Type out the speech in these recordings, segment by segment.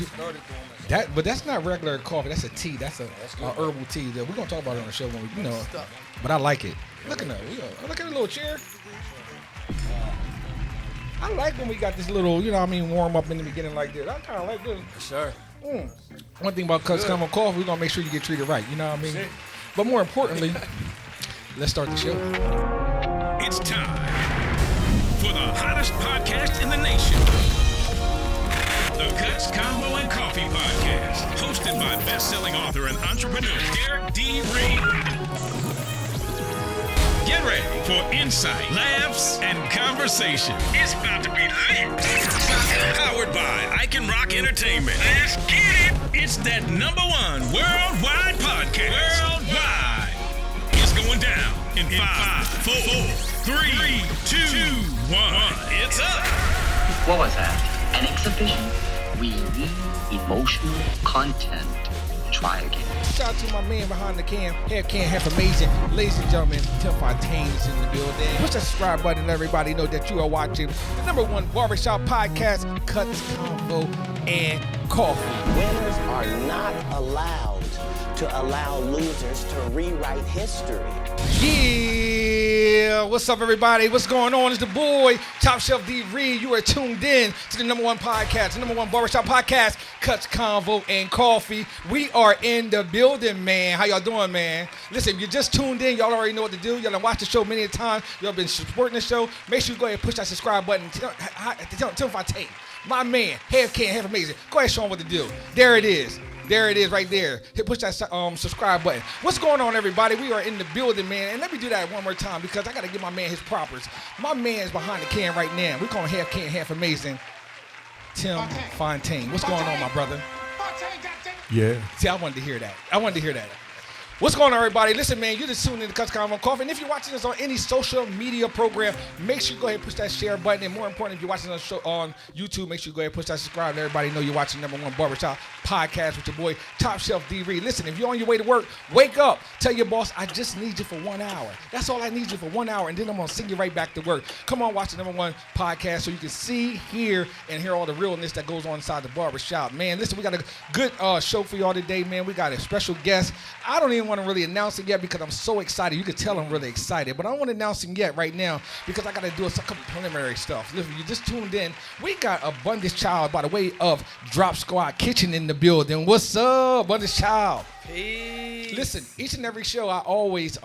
started doing But that's not regular coffee. That's a tea. That's a herbal tea that we're gonna talk about it on the show when we, But I like it. Look at that. Look at the little chair. I like when we got this little, warm up in the beginning like this. I kind of like this. Sure. One thing about Cutsconvocoffee, we're gonna make sure you get treated right. You know what I mean? See? But more importantly, let's start the show. It's time for the hottest podcast in the nation. The Cutsconvocoffee Podcast, hosted by best-selling author and entrepreneur D.reed. Get ready for insight, laughs, and conversation. It's about to be lit. Powered by I Can Rock Entertainment. Let's get it. It's that #1 worldwide podcast. Worldwide. It's going down in 5, 4, 3, 2, 1. It's up. What was that? An exhibition? We need emotional content. Try again. Shout out to my man behind the cam. Half amazing. Ladies and gentlemen, Tim Fontaine is in the building. Push that subscribe button and let everybody know that you are watching the #1 barbershop podcast, Cuts, Convo, and Coffee. Winners are not allowed to allow losers to rewrite history. Yeah, what's up, everybody? What's going on? It's the boy, Topshelf D.reed. You are tuned in to the #1 podcast, the #1 barbershop podcast, Cuts, Convo, and Coffee. We are in the building, man. How y'all doing, man? Listen, if you just tuned in, y'all already know what to do. Y'all done watched the show many times. Y'all been supporting the show. Make sure you go ahead and push that subscribe button. Tell Fontaine, my man, half amazing. Go ahead and show him what to do. There it is. There it is right there. Hit push that subscribe button. What's going on, everybody? We are in the building, man. And let me do that one more time because I got to give my man his propers. My man is behind the can right now. We call him half amazing. Tim Fontaine. What's going on, my brother? Yeah. See, I wanted to hear that. What's going on, everybody? Listen, man, you're just tuning in to Cutsconvocoffee. And if you're watching this on any social media program, make sure you go ahead and push that share button. And more important, if you're watching this on YouTube, make sure you go ahead and push that subscribe. Let everybody know you're watching #1 barbershop podcast with your boy, Topshelf D.reed. Listen, if you're on your way to work, wake up. Tell your boss, I just need you for 1 hour. That's all I need you for 1 hour. And then I'm going to send you right back to work. Come on, watch the #1 podcast so you can see, hear, and hear all the realness that goes on inside the barbershop. Man, listen, we got a good show for y'all today, man. We got a special guest. I don't even want to really announce it yet because I'm so excited. You can tell I'm really excited, but I don't want to announce him yet right now because I got to do a couple preliminary stuff. Listen, you just tuned in. We got Abundance Child by the way of Drop Squad Kitchen in the building. What's up, Abundance Child? Peace. Listen, each and every show I always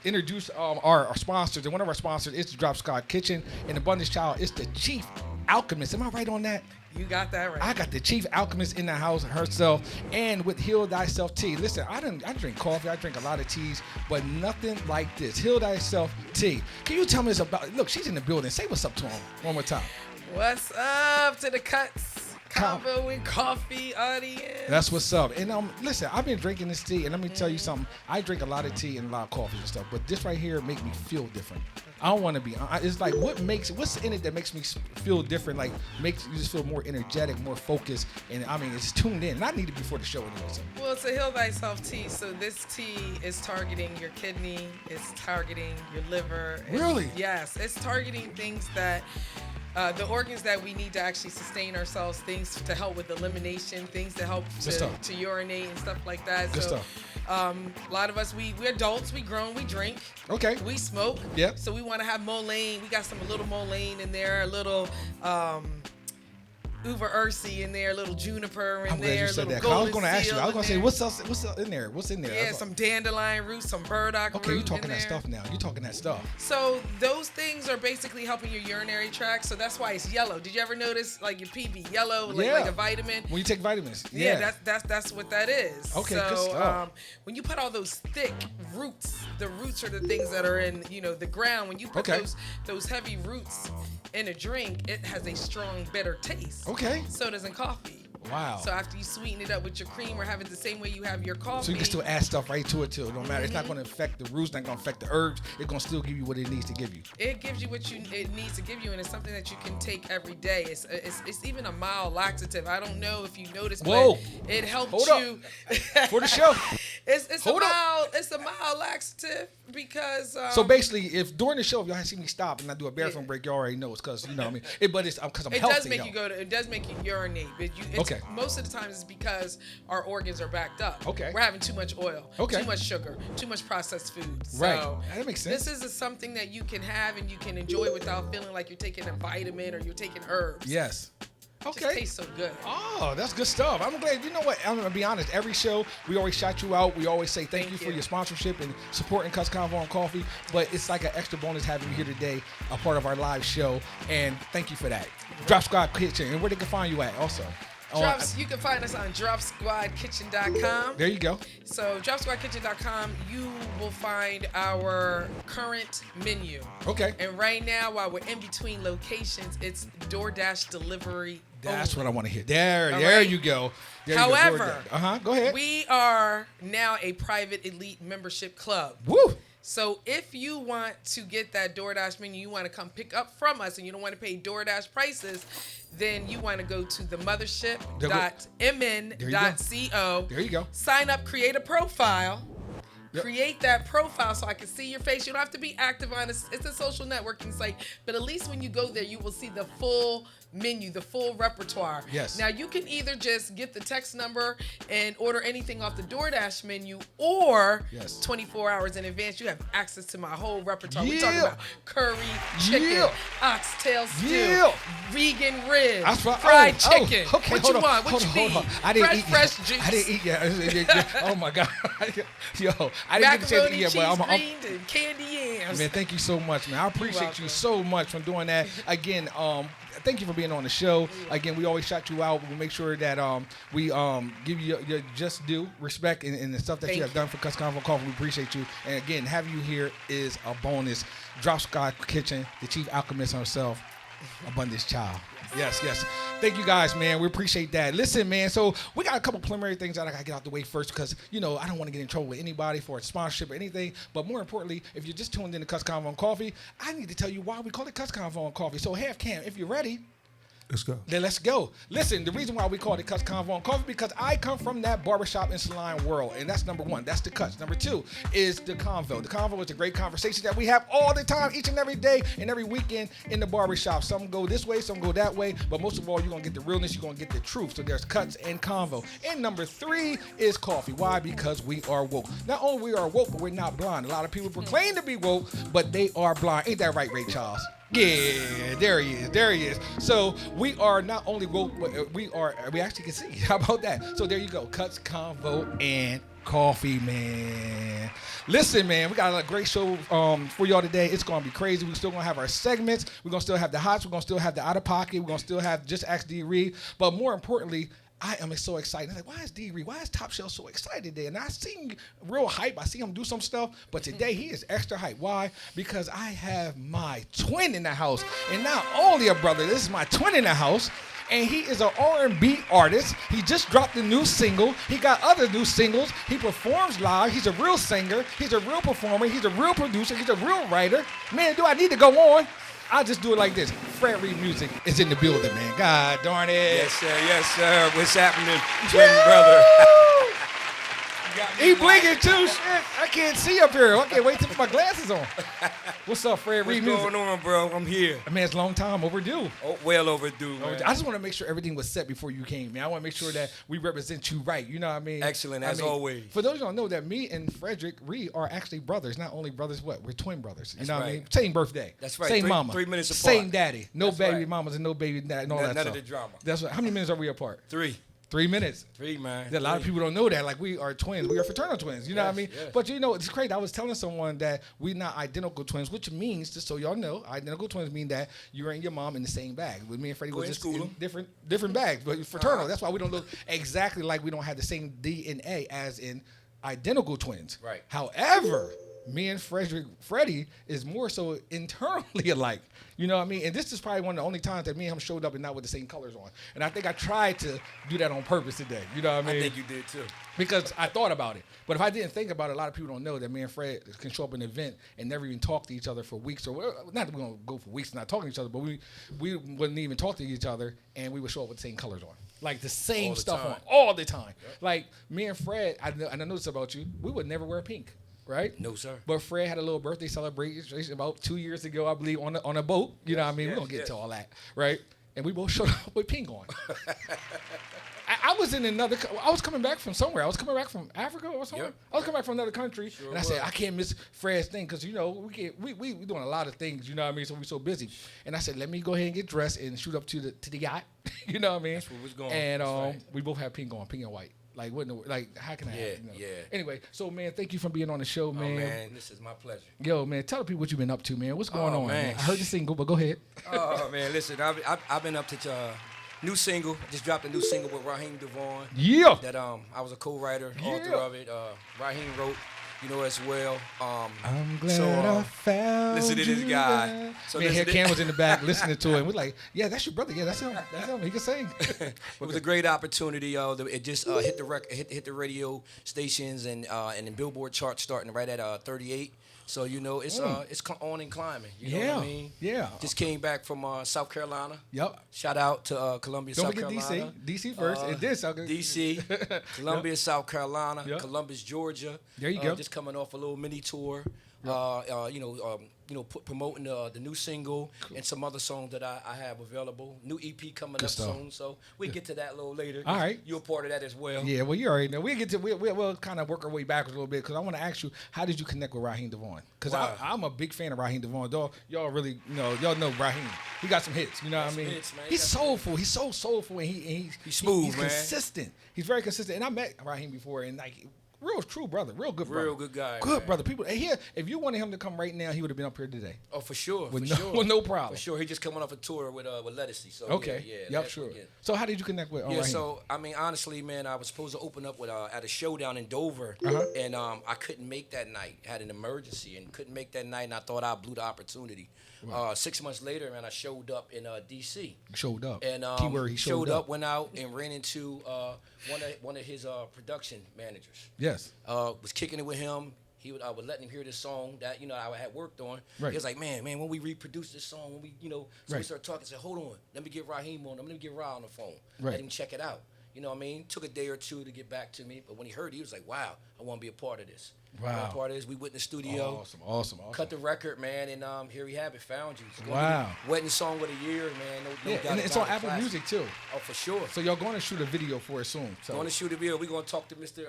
introduce our sponsors, and one of our sponsors is the Drop Squad Kitchen, and Abundance Child is the chief alchemist. Am I right on that? You got that right. I got the chief alchemist in the house herself, and with Heal Thyself tea. Listen, I drink coffee, I drink a lot of teas, but nothing like this. Heal Thyself tea. Can you tell me this about? Look, she's in the building. Say what's up to him one more time. What's up to the Cuts Convo and Coffee audience? That's what's up. And listen, I've been drinking this tea, and let me tell you something. I drink a lot of tea and a lot of coffee and stuff, but this right here makes me feel different. I don't want to be. It's like what's in it that makes me feel different? Like makes you just feel more energetic, more focused, and I mean it's tuned in. And I need it before the show anyway. So. Well, it's a Heal Thyself tea. So this tea is targeting your kidney. It's targeting your liver. Really? Yes. It's targeting things that. The organs that we need to actually sustain ourselves, things to help with elimination, things to help to urinate and stuff like that. Good stuff. A lot of us, we're adults, we grown, we drink. Okay. We smoke. Yep. So we want to have mullein. We got some little mullein in there, a little uber ursi in there, a little juniper in I'm there. glad you said that. I was going to ask you. I was going to say, what's else in there? What's in there? Yeah, some dandelion root, some burdock root. Okay, you're talking in that there. stuff now. You're talking that stuff. So those things are basically helping your urinary tract. So that's why it's yellow. Did you ever notice like your pee be yellow, like a vitamin? When you take vitamins. Yeah, that's what that is. Okay, so, good stuff. When you put all those thick roots, the roots are the things that are in the ground. When you put those heavy roots in a drink, it has a strong, bitter taste. Okay. So does in coffee. Wow. So after you sweeten it up with your cream or have it the same way you have your coffee. So you can still add stuff right to it too. It don't matter. It's not going to affect the roots. Not going to affect the herbs. It's going to still give you what it needs to give you. It gives you what it needs to give you, and it's something that you can take every day. It's even a mild laxative. I don't know if you noticed, but it helps Hold you. For the show. It's a mild laxative because. So basically, if during the show, if y'all see me stop and I do a bathroom break, you already know it's because you know what I mean. But it's because I'm healthy. It does make you urinate. Okay. Most of the time, it's because our organs are backed up. Okay. We're having too much oil. Okay. Too much sugar. Too much processed food. Right. So That makes sense. This is something that you can have and you can enjoy without feeling like you're taking a vitamin or you're taking herbs. Yes. It just tastes so good. Oh, that's good stuff. I'm glad. You know what? I'm going to be honest. Every show, we always shout you out. We always say thank you for your sponsorship and supporting Cutsconvo on Coffee. But it's like an extra bonus having you here today, a part of our live show. And thank you for that. Drop Squad Kitchen. And where they can find you at also? You can find us on dropsquadkitchen.com. There you go. So dropsquadkitchen.com, you will find our current menu. Okay. And right now, while we're in between locations, it's DoorDash delivery. That's only. what I want to hear. There right? you go. However, go ahead. We are now a private elite membership club. Woo! So if you want to get that DoorDash menu, you want to come pick up from us and you don't want to pay DoorDash prices, then you want to go to the mothership.mn.co. There you go. Sign up, create a profile. Yep. Create that profile so I can see your face. You don't have to be active on it. It's a social networking site. But at least when you go there, you will see the full menu, the full repertoire. Yes. Now, you can either just get the text number and order anything off the DoorDash menu, or 24 hours in advance, you have access to my whole repertoire. We're talking about curry, chicken, oxtail stew, vegan ribs, fried chicken. Okay, what you want? What you need? I didn't eat fresh juice. I didn't eat yet. Oh, my God. Yo, I didn't get a chance to eat yet, but I'm and candy yams. Man, thank you so much, man. I appreciate you so much for doing that. Again, thank you for being on the show. Again, we always shout you out. We'll make sure that we give you your just due respect and the stuff that you have done for Cutsconvo Coffee. We appreciate you. And again, having you here is a bonus. Drop Squad Kitchen, the chief alchemist himself, Abundance Child. Yes. Thank you guys, man. We appreciate that. Listen, man, so we got a couple preliminary things that I got to get out the way first because, you know, I don't want to get in trouble with anybody for a sponsorship or anything. But more importantly, if you're just tuned in to Cutsconvo on Coffee, I need to tell you why we call it Cutsconvo on Coffee. So, Half Cam, if you're ready, let's go. Then let's go. Listen, the reason why we call it Cutsconvo on Coffee because I come from that barbershop and salon world, and that's number one. That's the cuts. Number two is the convo. The convo is the great conversation that we have all the time, each and every day and every weekend in the barbershop. Some go this way, some go that way, but most of all, you're going to get the realness, you're going to get the truth. So there's cuts and convo. And number three is coffee. Why? Because we are woke. Not only we are woke, but we're not blind. A lot of people proclaim to be woke, but they are blind. Ain't that right, Ray Charles? Yeah, there he is. So we are not only woke, but we actually can see. How about that? So there you go. Cuts, Convo, and Coffee, man. Listen, man, we got a great show for y'all today. It's going to be crazy. We're still going to have our segments. We're going to still have the hots. We're going to still have the out of pocket. We're going to still have Just Ask D.reed. But more importantly, I am so excited. I'm like, why is D.reed, why is Top Shelf so excited today? And I see real hype. I see him do some stuff, but today he is extra hype. Why? Because I have my twin in the house. And not only a brother, this is my twin in the house. And he is an R&B artist. He just dropped a new single. He got other new singles. He performs live. He's a real singer. He's a real performer. He's a real producer. He's a real writer. Man, do I need to go on? I'll just do it like this. Fred Reed Music is in the building, man. God darn it. Yes, sir. What's happening, twin brother? He blinking too, shit. I can't see up here. I can't wait to put my glasses on. What's up, Fred Reed Music? What's going on, bro? I'm here. Man, it's a long time overdue. Oh, well overdue, man. I just want to make sure everything was set before you came, man. I want to make sure that we represent you right. You know what I mean? Excellent, as always. For those who don't know, that me and Frederick Reed are actually brothers. Not only brothers, we're twin brothers. You know what I mean? Same birthday. That's right. Same mama. 3 minutes apart. Same daddy. No baby mamas and no baby dad and all that stuff. None of the drama. That's right. How many minutes are we apart? 3. 3 minutes. 3, man. A lot of people don't know that. Like, we are twins. We are fraternal twins. You know what I mean? Yes. But, you know, it's crazy. I was telling someone that we're not identical twins, which means, just so y'all know, identical twins mean that you and your mom in the same bag. With me and Freddie was just in different bags. But fraternal. That's why we don't look exactly like we don't have the same DNA as in identical twins. Right. However, me and Freddie is more so internally alike. You know what I mean? And this is probably one of the only times that me and him showed up and not with the same colors on. And I think I tried to do that on purpose today. You know what I mean? I think you did too. Because I thought about it. But if I didn't think about it, a lot of people don't know that me and Fred can show up at an event and never even talk to each other for weeks. Or not that we're going to go for weeks not talking to each other, but we wouldn't even talk to each other and we would show up with the same colors on. Like the same All the stuff time. on all the time. Yep. Like me and Fred, I noticed about you, we would never wear pink, right? No, sir. But Fred had a little birthday celebration about 2 years ago, I believe, on a boat. You know what I mean? We're going to get to all that, right? And we both showed up with pink on. I was in I was coming back from somewhere. I was coming back from Africa or somewhere. Yep. I was coming back from another country. Sure and I said, I can't miss Fred's thing because, we doing a lot of things, you know what I mean? So we're so busy. And I said, let me go ahead and get dressed and shoot up to the yacht. You know what I mean? That's where we was going. And right. we both have pink on, pink and white. Like, how can I have, Yeah. Anyway, so, man, thank you for being on the show, man. Oh, man, this is my pleasure. Yo, man, tell the people what you've been up to, man. What's going on, man? I heard the single, but go ahead. Oh, man, listen, I've been up to new single. Just dropped a new single with Raheem Devaughn. Yeah. That I was a co-writer, author of it. Raheem wrote, as well. I'm glad I found listen to this guy. So me and Head Cam was in the back listening to it. We're like, yeah, that's your brother. Yeah, that's him. That's him. He can sing. It was a great opportunity. It just hit the radio stations and the Billboard chart starting right at 38. So it's on and climbing. You know what I mean? Yeah. Just came back from South Carolina. Yep. Shout out to Columbia, South Carolina. Don't forget DC first, and then South Carolina. DC, Columbia, South Carolina, Columbus, Georgia. There you go. Just coming off a little mini tour. Promoting the new single and some other songs that I have available. New EP coming up soon, so we'll get to that a little later. All right. You're a part of that as well. Yeah, well, you already know. We'll kind of work our way backwards a little bit because I want to ask you, how did you connect with Raheem Devaughn? Because I'm a big fan of Raheem Devaughn. Y'all really, y'all know Raheem. He got some hits, you know what I mean? Hits, man. He's soulful. He's so soulful, and he's smooth, he's man. consistent. He's very consistent. And I met Raheem before, and like, real true brother, real good brother. Real good guy. Good man. brother. People, and here, if you wanted him to come right now, he would have been up here today. Oh, for sure. With sure. no problem. For sure. He just coming off a tour with Lettucey. So okay. Yeah. Yep, sure. So how did you connect with Raheem? So I mean, honestly, man, I was supposed to open up with at a show down in Dover, and I couldn't make that night. Had an emergency and couldn't make that night, and I thought I blew the opportunity. Right. 6 months later, man, I showed up in D.C. Showed up. And keyword, he showed up. Went out and ran into one of his production managers. Yes. Was kicking it with him. I would let him hear this song that I had worked on. Right. He was like, man, when we reproduce this song, when we we started talking, I said, hold on, let me get Raheem on. Let me get Ra on the phone. Right. Let him check it out. You know what I mean? Took a day or two to get back to me, but when he heard it, he was like, wow, I want to be a part of this. Wow. Part of this. We went in the studio. Awesome. Cut the record, man, and here we have it. Found you. It's wow. Wedding song of the year, man. No doubt and it's on Apple classic. Music too. Oh, for sure. So y'all going to shoot a video for it soon. So. Going to shoot a video. We're going to talk to Mr.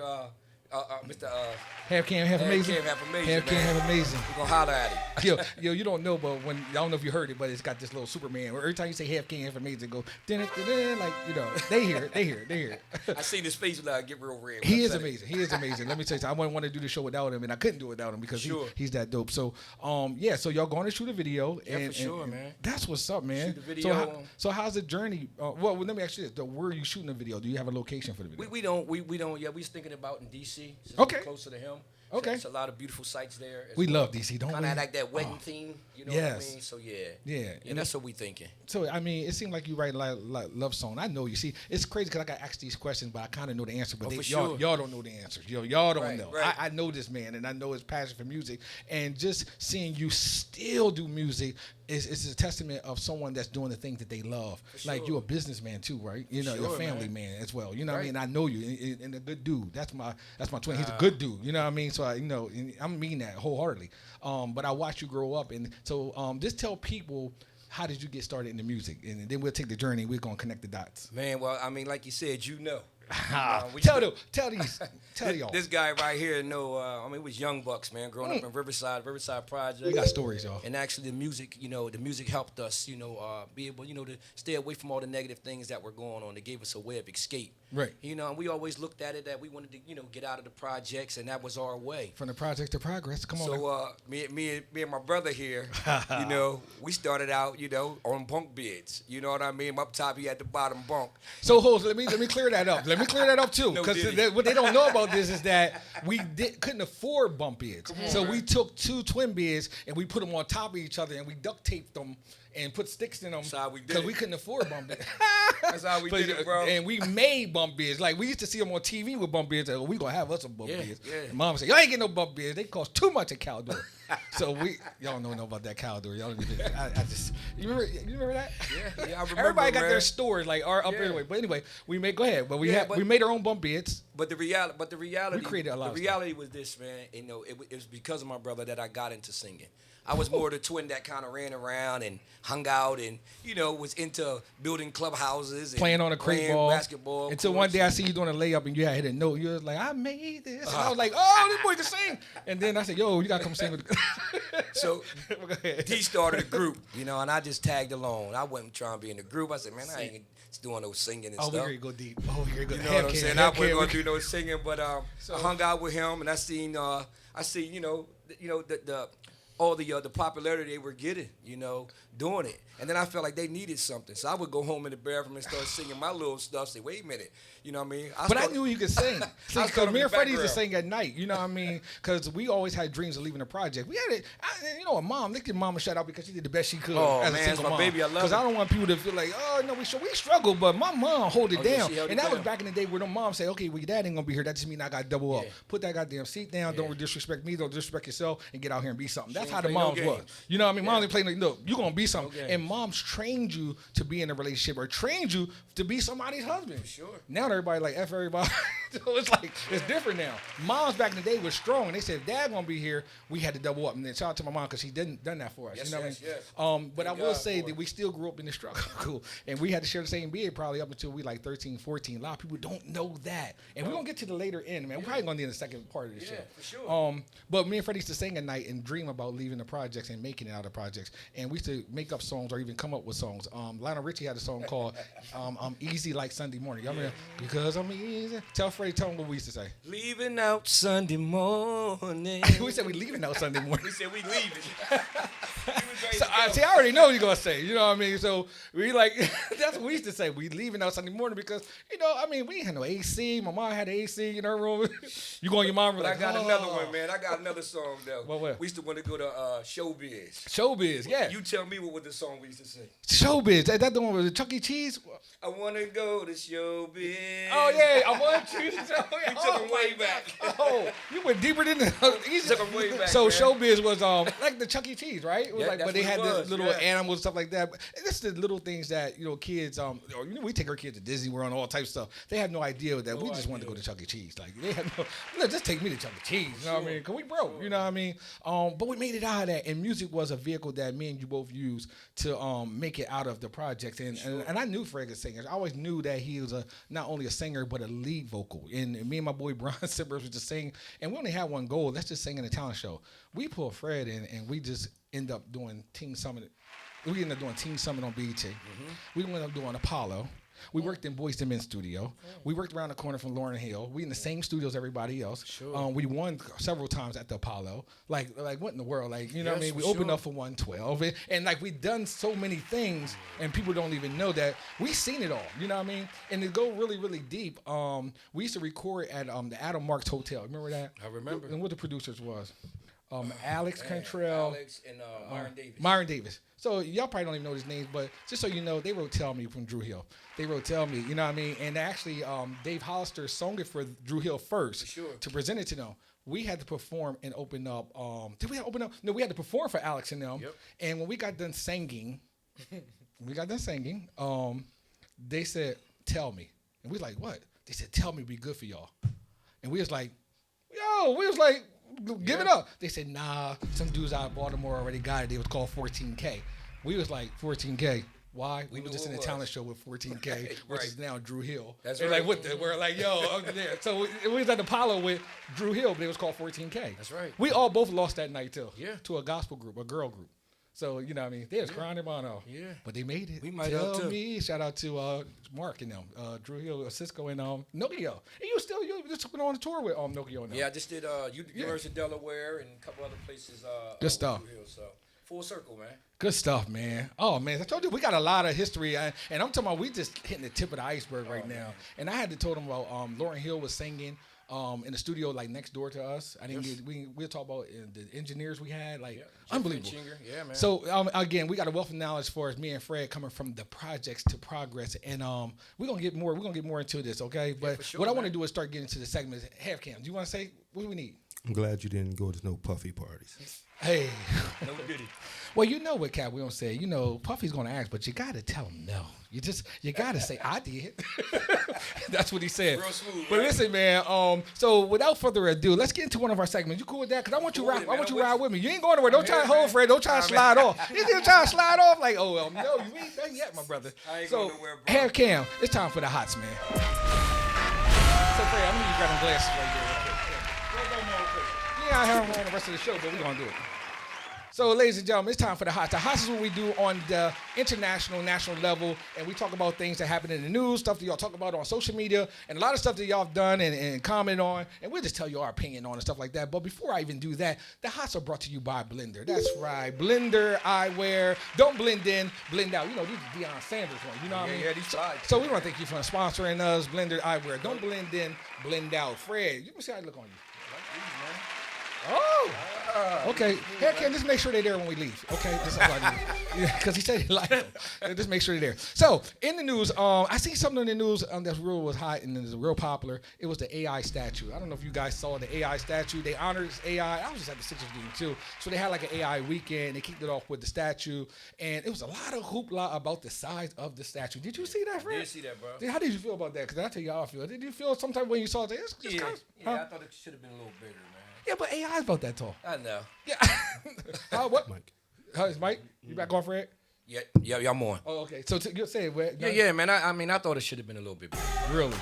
Half Cam, Half Amazing. Half Amazing. Half Cam, Half Amazing. We're going to holler at him. Yo, you don't know, but I don't know if you heard it, but it's got this little Superman. Every time you say Half Cam, Half Amazing, go, like, they hear it. I seen his face when I get real red. He is amazing. Let me tell you, I wouldn't want to do the show without him, and I couldn't do it without him because he's that dope. So, so y'all going to shoot a video. Yeah, for sure, man. That's what's up, man. Shoot the video. So how's the journey? Well, let me ask you this. Where are you shooting the video? Do you have a location for the video? We don't. Yeah, we was thinking about in D.C. Okay. Closer to him. Okay. There's a lot of beautiful sites there. We love D.C., don't we? Kind of like that wedding theme, you know what I mean? So, yeah. And that's what we thinking. So, I mean, it seemed like you write like love song. I know you. See, it's crazy because I got asked these questions, but I kind of know the answer. But y'all don't know the answers. Y'all don't know. Right. I know this man, and I know his passion for music. And just seeing you still do music is a testament of someone that's doing the things that they love. Like, you're a businessman too, right? You're a family man as well. You know what I mean? I know you, and a good dude. That's my twin. He's a good dude. You know what I mean? So, I mean that wholeheartedly. But I watched you grow up, and so just tell people, how did you get started in the music? And then we'll take the journey. We're gonna connect the dots. Man, well, I mean, like you said, Tell y'all. This guy right here, it was Young Bucks, man, growing up in Riverside Project. We got stories, y'all. And actually, the music helped us, be able, to stay away from all the negative things that were going on. It gave us a way of escape. Right. And we always looked at it that we wanted to, get out of the projects, and that was our way. From the projects to progress. Come on. So, me and my brother here, we started out, on bunk beds. You know what I mean? Up top, he had the bottom bunk. So, let me clear that up. Let me clear that up too, because what they don't know about this is that we couldn't afford bunk beds. So we took two twin beds and we put them on top of each other and we duct taped them. and put sticks in them. That's how we did because it. we couldn't afford bump beds. That's how we did it, bro. And we made bump beds. Like we used to see them on TV with bump beds. Like, we gonna have us some bump beds. Yeah. And Mom said, "Y'all ain't getting no bump beds. They cost too much at Caldor." So y'all don't know about that Caldor. Y'all don't even. I just you remember that? Yeah, I remember. Everybody got man. their stores like our up anyway. But anyway, we made go ahead. But we we made our own bump beds. But the reality, We created a lot of the reality was this, man. You know, it was because of my brother that I got into singing. I was more the twin that kind of ran around and hung out and, you know, was into building clubhouses. And playing on a crate ball. Basketball. Until one day I see you doing a layup and you had hit a note. You was like, I made this. And I was like, oh, this boy can sing. And then I said, yo, you got to come sing with So he started a group, you know, and I just tagged along. I wasn't trying to be in the group. I said, man, I ain't doing no singing and stuff. Oh, we're going to go deep. Oh, we're going to go You know what I'm saying? I wasn't going to do no singing, but I hung out with him and I seen, you know, the all the popularity they were getting, you know, doing it. And then I felt like they needed something. So I would go home in the bathroom and start singing my little stuff. Say, wait a minute. You know what I mean? I knew you could sing. Because me and Freddie used to sing. sing at night. You know what I mean? Because we always had dreams of leaving the project. We had it. You know, a mom. They give mama a shout out because she did the best she could as a single mom. Baby, I love it. Because I don't want people to feel like, oh, no, we struggle. But my mom hold it down. Yeah, and that was back in the day where the mom say, okay, well, your dad ain't going to be here. That just means I got to double up. Put that goddamn seat down. Don't disrespect me. Don't disrespect yourself. And get out here and be something. That's how the moms was. You know what I mean? Moms ain't playing like, no, you're going to be something. And moms trained you to be in a relationship or trained you to be somebody's husband. For sure. Now everybody like F everybody. So it's like, it's different now. Moms back in the day were strong. And they said, if dad going to be here, we had to double up. And then shout out to my mom because she done that for us. Yes, you know yes, what I mean? yes. But I will say that we still grew up in the struggle. Cool. And we had to share the same bed probably up until we like 13, 14. A lot of people don't know that. And we're going to get to the later end, man. We're probably going to be in the second part of the show. For sure. But me and Freddie used to sing at night and dream about leaving the projects and making it out of projects. And we used to make up songs or even come up with songs. Lionel Richie had a song called I'm Easy Like Sunday Morning. Y'all remember? Because I'm easy. Tell Freddie, tell him what we used to say. Leaving out Sunday morning. We said we leaving out Sunday morning. We said we leaving. So, I already know what you're going to say. You know what I mean? So we like, that's what we used to say. We leaving out Sunday morning because, you know, I mean, we ain't had no AC. My mom had AC in her room. You go in your mom room like, I got another one, man. I got another song, though. What? We used to want to go to Showbiz. Showbiz, yeah. You tell me what was the song we used to sing. Showbiz. That the one with the Chuck E. Cheese? I want to go to Showbiz. Oh, yeah. I want you to. We took them way back. Oh, you went deeper than the. Took them way back, So man. Showbiz was like the Chuck E. Cheese, right? It was like, that's but they what had it the was, little yeah. animals and stuff like that. But this is the little things that, you know, kids, or, you know, we take our kids to Disney World and all types of stuff. They have no idea that we just wanted to go to Chuck E. Cheese. Like, they had no, just take me to Chuck E. Cheese. You know what I mean? Because we broke, you know what I mean? But we made it out of that. And music was a vehicle that me and you both used to make it out of the projects. And I knew Fred could sing. I always knew that he was not only a singer, but a lead vocal. And me and my boy Brian Simmers would just sing. And we only had one goal. Let's just sing in a talent show. We pulled Fred in, and we just end up doing Teen Summit. We ended up doing Teen Summit on BET. Mm-hmm. We ended up doing Apollo. We worked in Boyz II Men studio. We worked around the corner from Lauryn Hill. We in the same studio as everybody else. Sure. We won several times at the Apollo. Like what in the world? Like, you know what I mean? We for opened sure. up for 112. And like we done so many things and people don't even know that we seen it all. You know what I mean? And to go really, really deep, we used to record at the Adam Marks Hotel. Remember that? I remember. And what the producers was? Alex Cantrell. Alex and Myron Davis. Myron Davis. So y'all probably don't even know his names, but just so you know, they wrote "Tell Me" from Drew Hill. They wrote "Tell Me," you know what I mean? And actually, Dave Hollister sung it for Drew Hill first to present it to them. We had to perform and open up. Did we open up? No, we had to perform for Alex and them. Yep. And when we got done singing, they said, "Tell me," and we was like, "What?" They said, "Tell me, be good for y'all," and we was like, give it up. They said, nah, some dudes out of Baltimore already got it. It was called 14K. We was like, 14K. Why? We were just in a talent show with 14K, which is now Drew Hill. That's right. right. Like, we're like, yo, over there. So we was at the Apollo with Drew Hill, but it was called 14K. That's right. We all both lost that night, too. Yeah. To a gospel group, a girl group. So, you know what I mean? They was crying their mind off. Yeah. But they made it. We might Tell have too. me. Shout out to Mark and them. Drew Hill, Cisco, and Nokio. And you just been on the tour with Nokio now. Yeah, I just did University of Delaware and a couple other places. Good stuff. Hill, so full circle, man. Good stuff, man. Oh, man. I told you, we got a lot of history. And I'm talking about we just hitting the tip of the iceberg right now. Man. And I had to told them about Lauryn Hill was singing. in the studio like next door to us. I didn't get. We'll talk about the engineers we had. Like unbelievable. Yeah, man. So again, we got a wealth of knowledge as far as me and Fred coming from the projects to progress, and we're gonna get more. We're gonna get more into this, okay? But sure, what I want to do is start getting into the segments. Half cam. Do you want to say what do we need? I'm glad you didn't go to no puffy parties. Hey. No goodie. Well, you know what Cat we don't say. You know, Puffy's gonna ask, but you gotta tell him no. You gotta say I did. That's what he said. Real smooth, but right? listen, man. So without further ado, let's get into one of our segments. You cool with that? Cause I want you ride. I want you to ride with me. You ain't going nowhere. Don't try to hold, Fred. Don't try to slide off. You didn't try to slide off like, no, you ain't done yet, my brother. I ain't So going nowhere, bro. have Cam. It's time for the hots, man. So Fred, I'm gonna need you grab them glasses right there. I have them on the rest of the show, but we're going to do it. So, ladies and gentlemen, it's time for the Hots. The Hots is what we do on the international, national level, and we talk about things that happen in the news, stuff that y'all talk about on social media, and a lot of stuff that y'all have done and comment on, and we'll just tell you our opinion on and stuff like that. But before I even do that, the Hots are brought to you by Blender. That's right, Blender Eyewear. Don't blend in, blend out. You know, these are Deion Sanders ones. You know what I mean? Yeah, these sides. So we want to thank you for sponsoring us, Blender Eyewear. Don't blend in, blend out. Fred, you can see how I look on you. Oh, okay. Hey, Ken, just make sure they're there when we leave. Okay, that's all I need. Because he said he liked them. Just make sure they're there. So, in the news, I seen something in the news that was hot and is real popular. It was the AI statue. I don't know if you guys saw the AI statue. They honored AI. I was just at the Sixers game too. So they had like an AI weekend. They kicked it off with the statue, and it was a lot of hoopla about the size of the statue. Did you see that, Fred? I did see that, bro. How did you feel about that? Because I'll tell you how I feel. Did you feel sometime when you saw it? It's Yeah, kind of, I thought it should have been a little bigger, man. Yeah, but AI is about that tall. I know. Yeah. What? Mike. Is Mike? You back on, Fred? Yeah, I'm on. Oh, okay. So you're saying, Yeah, man. I mean, I thought it should have been a little bit bigger. Really?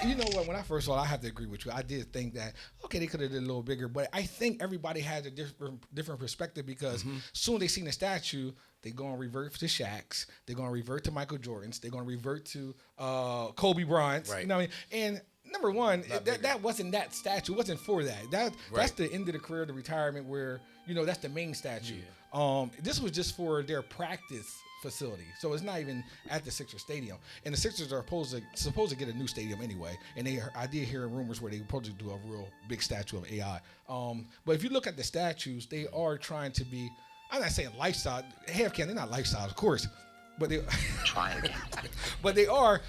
You know what? When I first saw it, I have to agree with you. I did think that, okay, they could have did a little bigger, but I think everybody had a different perspective because soon they seen the statue, they're going to revert to Shaq's, they're going to revert to Michael Jordan's, they're going to revert to Kobe Bryant's. Right. You know what I mean? And number one, that wasn't that statue. It wasn't for that. That's the end of the career, the retirement where, that's the main statue. Yeah. This was just for their practice facility. So it's not even at the Sixers stadium. And the Sixers are supposed to get a new stadium anyway. And I did hear rumors where they were supposed to do a real big statue of AI. But if you look at the statues, they are trying to be, I'm not saying life-size. They're not life-size, of course. But they Try again. But they are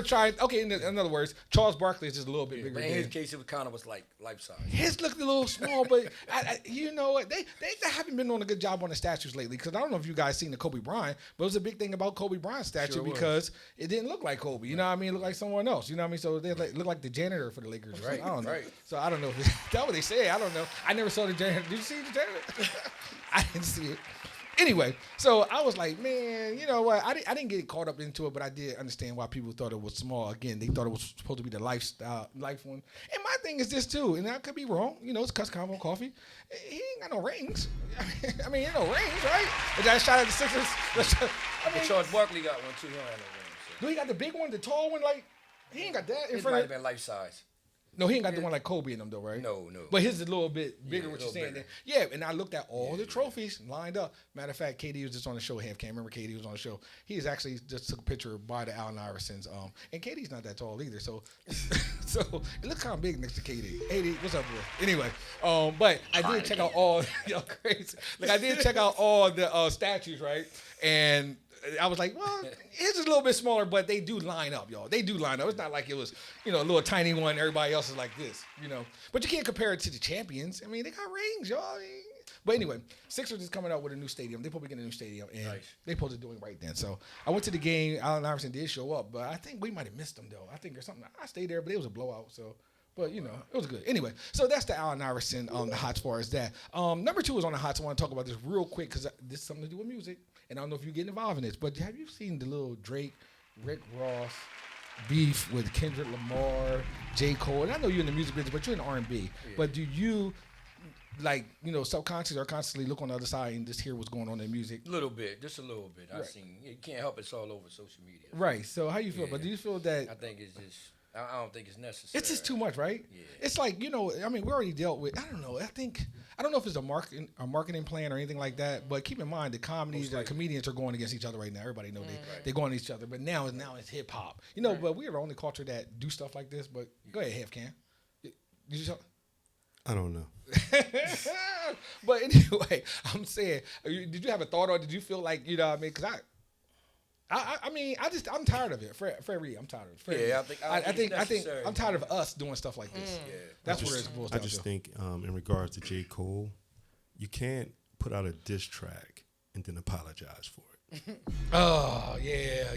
trying. Okay, in other words, Charles Barkley is just a little bit bigger. But in his case, it was like life size. His looked a little small, but you know what? They haven't been doing a good job on the statues lately. Because I don't know if you guys seen the Kobe Bryant, but it was a big thing about Kobe Bryant's statue because it didn't look like Kobe. You know what I mean? It looked like someone else. You know what I mean? So they look like the janitor for the Lakers. Right. I don't know. Right. So I don't know if that's what they say. I don't know. I never saw the janitor. Did you see the janitor? I didn't see it. Anyway, so I was like, man, you know what? I didn't get caught up into it, but I did understand why people thought it was small. Again, they thought it was supposed to be the life one. And my thing is this too, and I could be wrong. It's Cutsconvocoffee. He ain't got no rings. I mean, no rings, right? But I shot at the Sixers. But Charles Barkley got one too. He don't have no rings. Do he got the big one, the tall one? Like he ain't got that in It front might of. have been life size. No, he ain't got the one like Kobe in them though, right? No. But his is a little bit bigger. Yeah, What a you're little saying bigger. there? Yeah, and I looked at all the trophies lined up. Matter of fact, KD was just on the show. Can't remember KD was on the show. He's actually just took a picture by the Allen Iversons. And KD's not that tall either. So, so it looks kind of big next to KD. KD, what's up, bro? Anyway, but I did check out all. Crazy. Like I did check out all the statues, right? And I was like, well, it's just a little bit smaller, but they do line up, y'all. They do line up. It's not like it was, a little tiny one. Everybody else is like this, But you can't compare it to the champions. I mean, they got rings, y'all. But anyway, Sixers is coming out with a new stadium. They probably get a new stadium, and they supposed to do it right then. So I went to the game. Allen Iverson did show up, but I think we might have missed him, though. I think there's something. I stayed there, but it was a blowout, so. But, it was good. Anyway, so that's the Allen Iverson on the hot as far as that. Number 2 is on the hot, so I want to talk about this real quick because this is something to do with music. And I don't know if you get involved in this, but have you seen the little Drake, Rick Ross beef with Kendrick Lamar, J. Cole? And I know you're in the music business, but you're in R&B. Yeah. But do you, subconsciously or consciously look on the other side and just hear what's going on in music? A little bit, just a little bit. I've seen. You can't help it. It's all over social media. Right. So how you feel? Yeah. But do you feel that? I think it's just. I don't think it's necessary. It's just too much, right? Yeah. It's like, you know, I mean, we already dealt with, I don't know, I don't know if it's a marketing plan or anything like that, but keep in mind the comedians are going against each other right now. Everybody know they're going against each other, but now it's hip hop. You know, but we are the only culture that do stuff like this, but go ahead, Half Can. Did you I don't know. But anyway, I'm saying, did you have a thought, or did you feel like, you know what I mean? Because I'm tired of it. Fred Reed, I'm tired of it. I think I'm tired of us doing stuff like this. Yeah. That's where it's supposed to. I just think, in regards to J. Cole, you can't put out a diss track and then apologize for it. Oh yeah,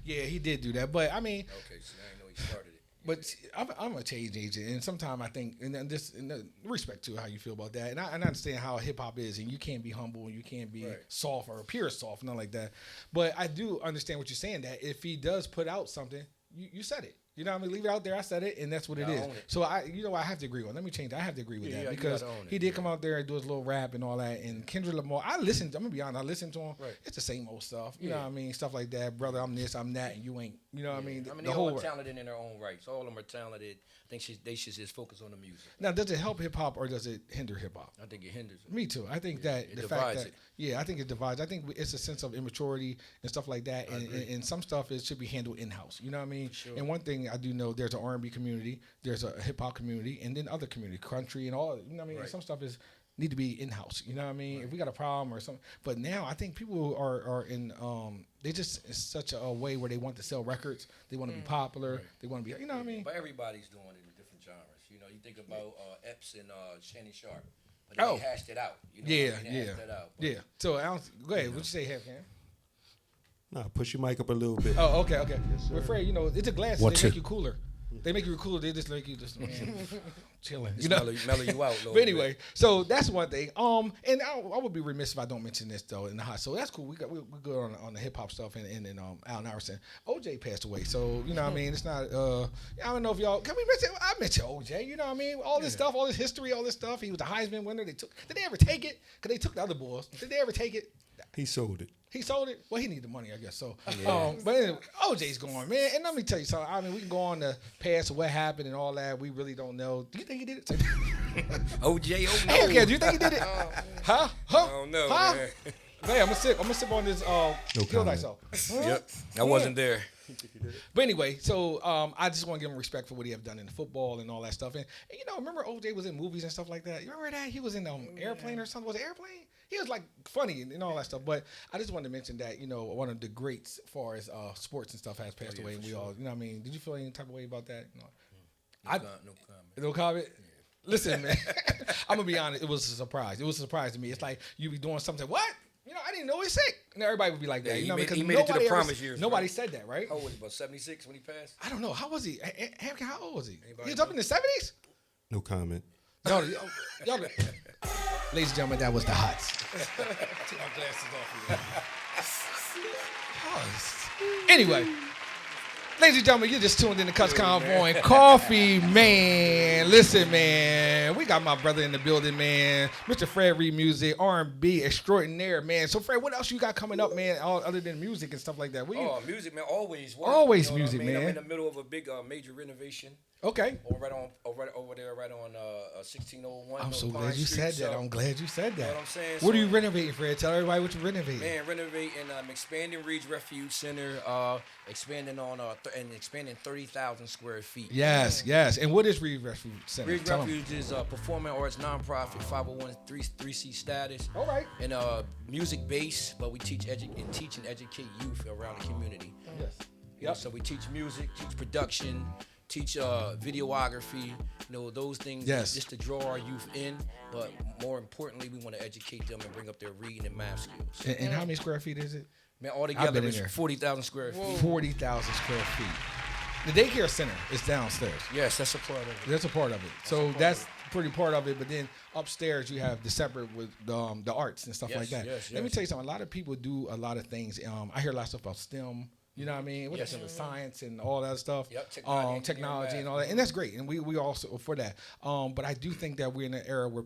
he did do that. But I mean, okay, so I didn't know he started it. But I'm a change agent, and sometimes I think, and this, respect to how you feel about that, and I understand how hip hop is, and you can't be humble, and you can't be soft or appear soft, nothing like that. But I do understand what you're saying, that if he does put out something, you said it. You know what I mean? Leave it out there. I said it, and that's what it is. So I have to agree with. Let me change that. I have to agree with that because he did come out there and do his little rap and all that. And Kendrick Lamar, I'm gonna be honest. I listened to him. Right. It's the same old stuff. You know what I mean? Stuff like that. Brother, I'm this, I'm that, and you ain't. You know what I mean? I mean, they're all talented in their own rights. All of them are talented. I think they should just focus on the music. Now, does it help hip hop or does it hinder hip hop? I think it hinders it. Me too. I think that it divides it. Yeah, I think it divides. I think it's a sense of immaturity and stuff like that, and some stuff should be handled in house. You know what I mean? Sure. And one thing I do know, there's an R&B community, there's a hip hop community, and then other community, country and all. You know what I mean? Right. Some stuff need to be in house. You know what I mean? Right. If we got a problem or something, but now I think people are in they just it's such a way where they want to sell records. They want to be popular. Right. They want to be. You know what I mean? But everybody's doing it in different genres. You know, you think about Epps and Shannon Sharp. But they hashed it out. You know yeah. So go ahead. What you say, Half Can? Nah, push your mic up a little bit. Oh, okay. Yes, we're afraid, you know, it's a glass. They make you cooler. They make you cooler. They just make you just chilling. You know, mellow you out. But anyway, so that's one thing. And I would be remiss if I don't mention this though in the hot. So that's cool. We good on the hip hop stuff and Allen Iverson. OJ passed away. So you know what I mean. It's not. I don't know if y'all can we mention. I mentioned OJ. You know what I mean. All this stuff, all this history, all this stuff. He was a Heisman winner. Did they ever take it? Because they took the other boys. Did they ever take it? He sold it. He sold it? Well, he needed the money, I guess. So, but anyway, OJ's gone, man. And let me tell you something. I mean, we can go on the past of what happened and all that. We really don't know. Do you think he did it? OJ, oh no. Hey, okay, do you think he did it? Huh? I don't know, man. Hey, I'm gonna sip on this Kill Thyself. Yep. I wasn't there. But anyway, so I just want to give him respect for what he have done in football and all that stuff. And you know, remember OJ was in movies and stuff like that? You remember that? He was in Airplane or something. Was it Airplane? He was like funny and all that stuff. But I just wanted to mention that, you know, one of the greats as far as sports and stuff has passed away. And we all, you know what I mean? Did you feel any type of way about that? No comment. No comment? Yeah. Listen, man, I'm going to be honest. It was a surprise. It was a surprise to me. It's like you be doing something. What? You know, I didn't know he's sick. And everybody would be like that. Yeah, you know, he made it to the promise years. Nobody said that, right? How old was he? About 76 when he passed? I don't know. How was he? How old was he? He was up in the 70s? No comment. Y'all, ladies and gentlemen, that was the Hots. Take my glasses off here. Anyway, ladies and gentlemen, you just tuned in to Cutsconvocoffee, man. Listen, man, we got my brother in the building, man. Mr. Fred Reed Music, R&B extraordinaire, man. So, Fred, what else you got coming up, man, other than music and stuff like that? Music, man, always work. Always music, man. I'm in the middle of a big major renovation. Okay. Over there, right on 1601. I'm so glad you said that. I'm glad you said that. You know what I'm saying? What are you renovating, Fred? Tell everybody what you're renovating. Man, renovating, expanding Reed's Refuge Center, expanding 30,000 square feet. Yes. And what is Reed's Refuge Center? Reed's Refuge is a performing arts nonprofit, 501(c) status. All right. And music based, but we teach and educate youth around the community. Yes. Yep. So we teach music, teach production, teach videography, you know, those things just to draw our youth in. But more importantly, we want to educate them and bring up their reading and math skills. And how many square feet is it? Man, altogether it's 40,000 square feet. 40,000 square feet. The daycare center is downstairs. Yes, that's a part of it. That's a part of it. So that's pretty part of it. But then upstairs you have the separate with the arts and stuff like that. Yes. Let me tell you something. A lot of people do a lot of things. I hear a lot of stuff about STEM. You know what I mean? What Yes. the science and all that stuff. Yep, Technology and all that. And that's great. And we also for that. But I do think that we're in an era where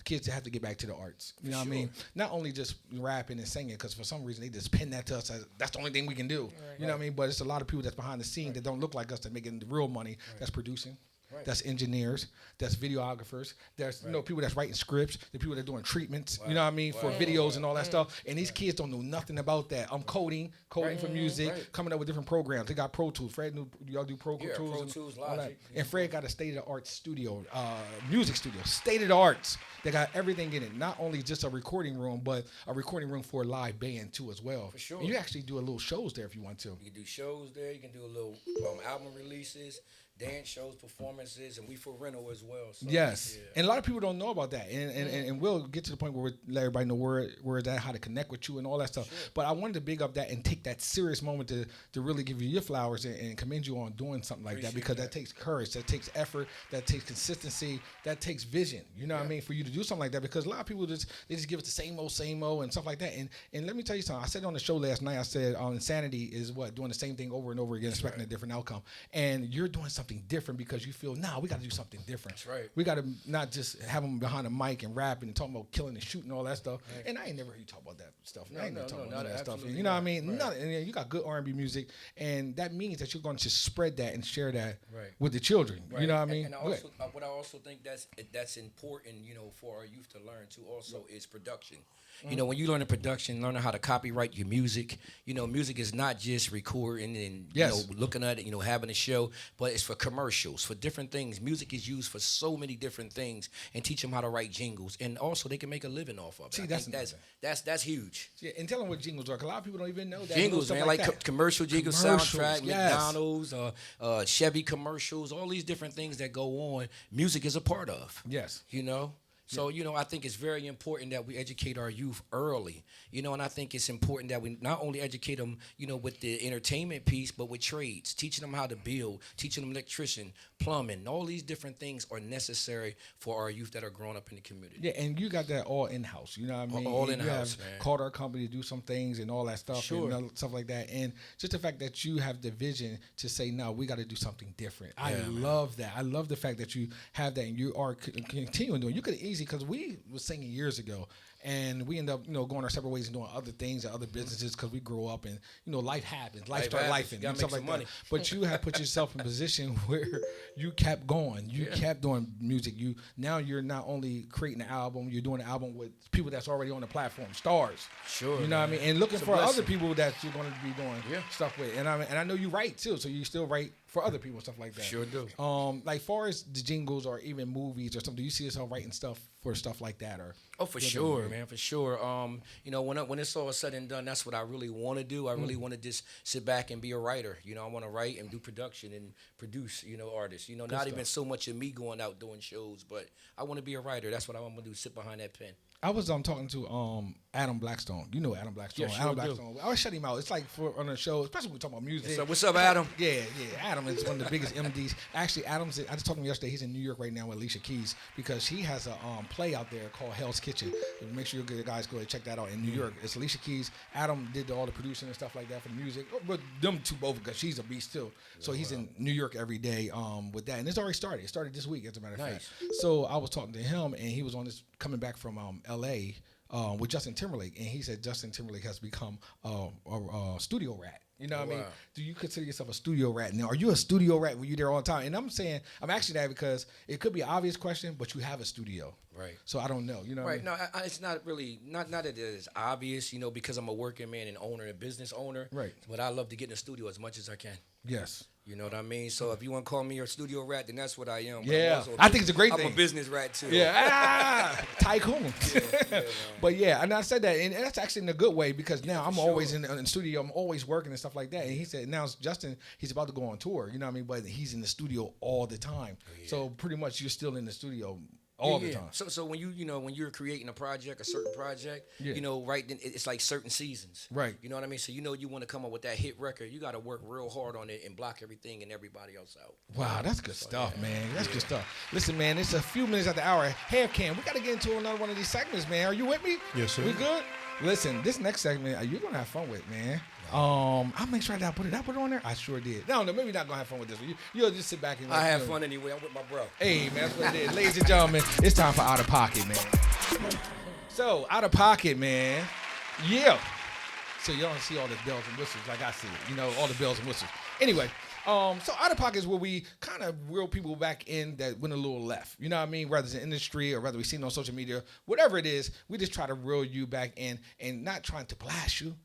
kids have to get back to the arts. You know what I mean? Not only just rapping and singing, because for some reason they just pin that to us as that's the only thing we can do. You know what I mean? But it's a lot of people that's behind the scene that don't look like us that making the real money. That's producing. That's engineers, that's videographers, there's people that's writing scripts, the people that are doing treatments, you know what I mean, for videos and all that stuff. And these kids don't know nothing about that. I'm coding for music, coming up with different programs. They got Pro Tools. Fred knew y'all do Pro Tools. Pro and Tools, all that. Logic. And Fred got a state-of-the-art studio, music studio, state-of-the-arts. They got everything in it. Not only just a recording room, but a recording room for a live band too as well. For sure. And you actually do a little shows there if you want to. You can do shows there. You can do a little album releases, dance shows, performances, and we for rental as well. So, yes, and a lot of people don't know about that, and we'll get to the point where we let everybody know where that, how to connect with you and all that stuff. Sure. But I wanted to big up that and take that serious moment to really give you your flowers and commend you on doing something like that, because that takes courage, that takes effort, that takes consistency, that takes vision. You know what I mean? For you to do something like that, because a lot of people just give it the same old and stuff like that. And let me tell you something. I said on the show last night. I said insanity is doing the same thing over and over again, expecting a different outcome. And you're doing something different because you feel, we got to do something different. That's right. We got to not just have them behind a mic and rapping and talking about killing and shooting and all that stuff. Right. And I ain't never heard you talk about that stuff. I ain't never talk about that stuff. You know what I mean? Right. And you got good R&B music, and that means that you're going to spread that and share that with the children. Right. You know what I mean? And what I also think that's important, for our youth to learn too. Also, is production. You know, when you learn production, learning how to copyright your music. Music is not just recording and looking at it, having a show, but it's for commercials, for different things. Music is used for so many different things, and teach them how to write jingles, and also they can make a living off of it. See, that's huge. Yeah, and tell them what jingles are. 'Cause a lot of people don't even know that. Jingles, man, like commercial jingles, soundtrack, McDonald's, Chevy commercials, all these different things that go on. Music is a part of. Yes. So, I think it's very important that we educate our youth early, and I think it's important that we not only educate them, with the entertainment piece, but with trades, teaching them how to build, teaching them electrician, plumbing, all these different things are necessary for our youth that are growing up in the community. Yeah, and you got that all in-house, you know what I mean? All in-house, man. Called our company to do some things and all that stuff, sure. And stuff like that. And just the fact that you have the vision to say, no, we got to do something different. I love that. I love the fact that you have that and you are continuing doing it. You could easily, because we was singing years ago, and we end up, going our separate ways and doing other things and other businesses because we grow up and, life happens. Life starts life and stuff like that. But you have put yourself in a position where you kept going. You kept doing music. Now you're not only creating an album, you're doing an album with people that's already on the platform, stars. Sure. You know what I mean? And looking for other people that you're going to be doing stuff with. And I know you write too, so you still write for other people and stuff like that. Sure do. Like far as the jingles or even movies or something, do you see yourself writing stuff for stuff like that? Or for sure, man, for sure. When it's all said and done, that's what I really want to do. I really want to just sit back and be a writer. I want to write and do production and produce, artists. Not even so much of me going out doing shows, but I want to be a writer. That's what I want to do, sit behind that pen. I was talking to Adam Blackstone. You know Adam Blackstone. Yeah, sure Adam Blackstone. I always shut him out. It's like on a show, especially when we talk about music. So what's up, Adam? Yeah. Adam is one of the biggest MDs. Actually, I just talked to him yesterday. He's in New York right now with Alicia Keys because he has a play out there called Hell's Kitchen. Make sure you guys go and check that out in New York. It's Alicia Keys. Adam did all the producing and stuff like that for the music. But them two both, because she's a beast too. So he's in New York every day with that. And it's already started. It started this week, as a matter of fact. So I was talking to him, and he was coming back from L.A., with Justin Timberlake, and he said Justin Timberlake has become a studio rat. You know what I mean? Do you consider yourself a studio rat now? Are you a studio rat when you're there all the time? And I'm asking that because it could be an obvious question, but you have a studio. Right. So I don't know. You know what I mean? No, it's not really, not that it is obvious, because I'm a working man and owner, a business owner. Right. But I love to get in the studio as much as I can. Yes. You know what I mean? So if you want to call me a studio rat, then that's what I am. Yeah. I think it's a great thing. I'm a business rat too. Yeah. Tycoon. But and I said that, and that's actually in a good way because now I'm always in the studio. I'm always working and stuff like that. And he said now Justin, he's about to go on tour. You know what I mean? But he's in the studio all the time. So pretty much you're still in the studio all the time. So when when you're creating a certain project, right then it's like certain seasons. Right. You know what I mean? So you want to come up with that hit record, you got to work real hard on it and block everything and everybody else out. Wow, that's good stuff, man. That's good stuff. Listen, man, it's a few minutes at the hour. Half Cam, we got to get into another one of these segments, man. Are you with me? Yes, sir. We good? Listen, this next segment, you're going to have fun with, man. I'll make sure that I put it on there. I sure did. No, maybe not gonna have fun with this one. You'll just sit back and. I have fun anyway. I'm with my bro. Hey man, that's what it is. Ladies and gentlemen, it's time for Out of Pocket, man. So Out of Pocket, man. Yeah. So you don't see all the bells and whistles like I see it. All the bells and whistles. Anyway. So Out of Pocket is where we kind of reel people back in that went a little left. You know what I mean? Whether it's in industry or whether we see it on social media, whatever it is, we just try to reel you back in and not trying to blast you.